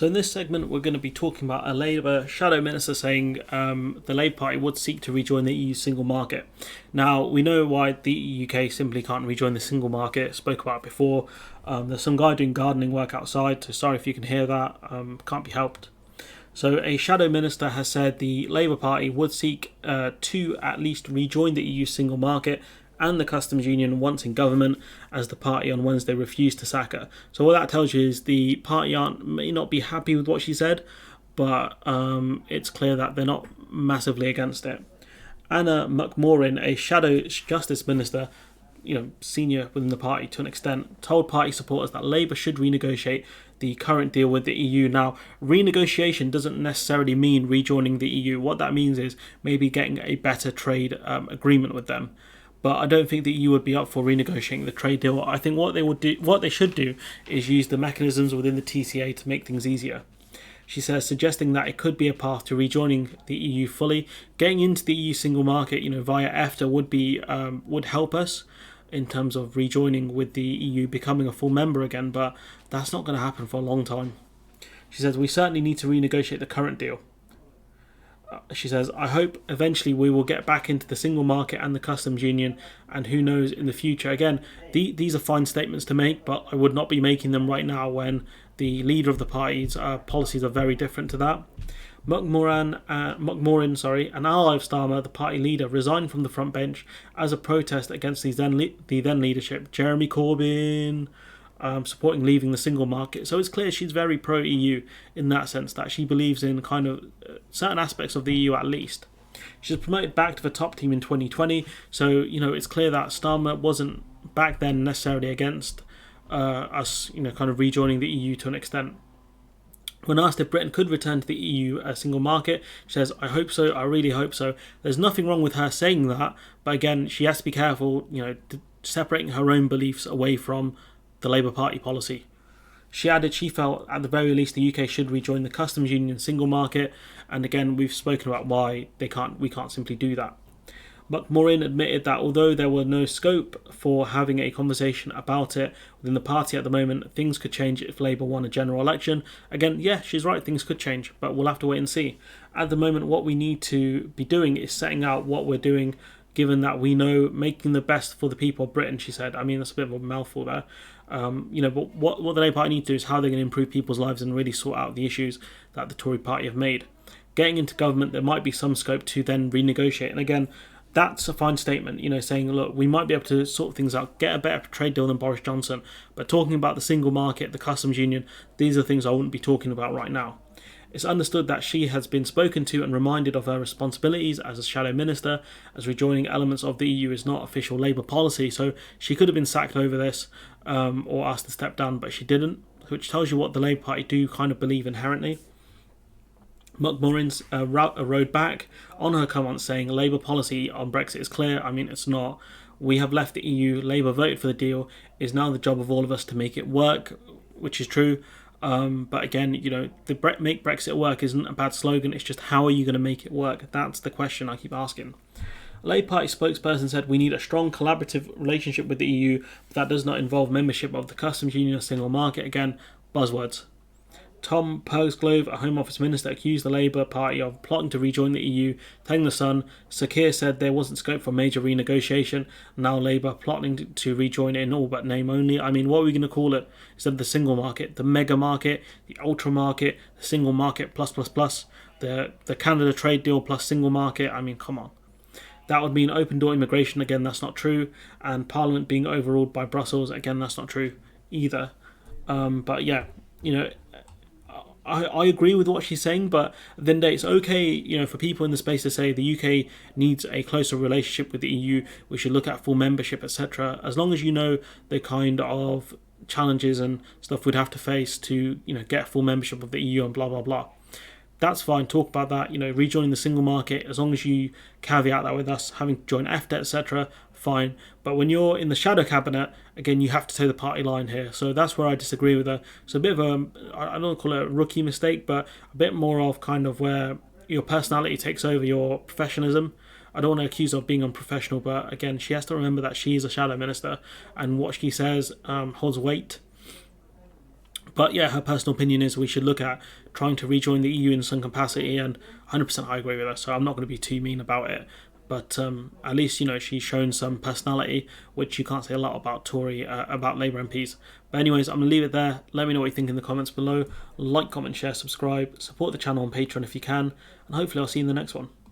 So in this segment, we're going to be talking about a Labour shadow minister saying the Labour Party would seek to rejoin the EU single market. Now, we know why the UK simply can't rejoin the single market. Spoke about it before. There's some guy doing gardening work outside, so sorry if you can hear that. Can't be helped. So a shadow minister has said the Labour Party would seek to at least rejoin the EU single market and the customs union once in government, as the party on Wednesday refused to sack her. So what that tells you is the party may not be happy with what she said, but it's clear that they're not massively against it. Anna McMorrin, a shadow justice minister, senior within the party to an extent, told party supporters that Labour should renegotiate the current deal with the EU. Now, renegotiation doesn't necessarily mean rejoining the EU. What that means is maybe getting a better trade agreement with them. But I don't think the EU would be up for renegotiating the trade deal. I think what they should do is use the mechanisms within the TCA to make things easier. She says, suggesting that it could be a path to rejoining the EU fully. Getting into the EU single market, via EFTA would help us in terms of rejoining with the EU, becoming a full member again. But that's not going to happen for a long time. She says, we certainly need to renegotiate the current deal. She says, I hope eventually we will get back into the single market and the customs union, and who knows in the future. Again, these are fine statements to make, but I would not be making them right now when the leader of the party's policies are very different to that. McMorrin, an ally of Starmer, the party leader, resigned from the front bench as a protest against the then leadership, Jeremy Corbyn, supporting leaving the single market. So it's clear she's very pro-EU in that sense, that she believes in kind of certain aspects of the EU at least. She was promoted back to the top team in 2020, so it's clear that Starmer wasn't back then necessarily against us, kind of rejoining the EU to an extent. When asked if Britain could return to the EU single market, she says, I hope so, I really hope so. There's nothing wrong with her saying that, but again, she has to be careful, separating her own beliefs away from the Labour Party policy. She added she felt at the very least the UK should rejoin the customs union single market, and again we've spoken about why we can't simply do that. McMorrin admitted that although there were no scope for having a conversation about it within the party at the moment, things could change if Labour won a general election. Again, yeah, she's right, things could change, but we'll have to wait and see. At the moment, what we need to be doing is setting out what we're doing, given that we know making the best for the people of Britain, she said. I mean, that's a bit of a mouthful there. But what the Labour Party need to do is how they're going to improve people's lives and really sort out the issues that the Tory party have made. Getting into government, there might be some scope to then renegotiate. And again, that's a fine statement, saying, look, we might be able to sort things out, get a better trade deal than Boris Johnson. But talking about the single market, the customs union, these are things I wouldn't be talking about right now. It's understood that she has been spoken to and reminded of her responsibilities as a shadow minister, as rejoining elements of the EU is not official Labour policy, so she could have been sacked over this or asked to step down, but she didn't, which tells you what the Labour Party do kind of believe inherently. McMorrin's rode back on her comments, saying Labour policy on Brexit is clear. I mean, it's not. We have left the EU, Labour voted for the deal, it's now the job of all of us to make it work, which is true. But again, the make Brexit work isn't a bad slogan, it's just how are you going to make it work? That's the question I keep asking. A Labour Party spokesperson said we need a strong collaborative relationship with the EU, but that does not involve membership of the customs union or single market. Again, buzzwords. Tom Pursglove, a Home Office minister, accused the Labour Party of plotting to rejoin the EU, telling The Sun, Sir Keir said there wasn't scope for major renegotiation, now Labour plotting to rejoin in all but name only. I mean, what are we going to call it? Instead of the single market, the mega market, the ultra market, the single market plus, the Canada trade deal plus single market. I mean, come on. That would mean open door immigration. Again, that's not true. And Parliament being overruled by Brussels. Again, that's not true either. But yeah, I agree with what she's saying, but then it's okay, for people in the space to say the UK needs a closer relationship with the EU, we should look at full membership, etc. As long as you know the kind of challenges and stuff we'd have to face to, get full membership of the EU and blah, blah, blah. That's fine, talk about that, rejoining the single market, as long as you caveat that with us having joined EFTA, etc., fine. But when you're in the shadow cabinet, again, you have to toe the party line here. So that's where I disagree with her. So a bit of I don't call it a rookie mistake, but a bit more of kind of where your personality takes over your professionalism. I don't want to accuse her of being unprofessional, but again, she has to remember that she is a shadow minister and what she says holds weight. But yeah, her personal opinion is we should look at trying to rejoin the EU in some capacity, and 100% I agree with her, so I'm not going to be too mean about it. But at least, she's shown some personality, which you can't say a lot about about Labour MPs. But anyways, I'm going to leave it there. Let me know what you think in the comments below. Like, comment, share, subscribe. Support the channel on Patreon if you can. And hopefully I'll see you in the next one.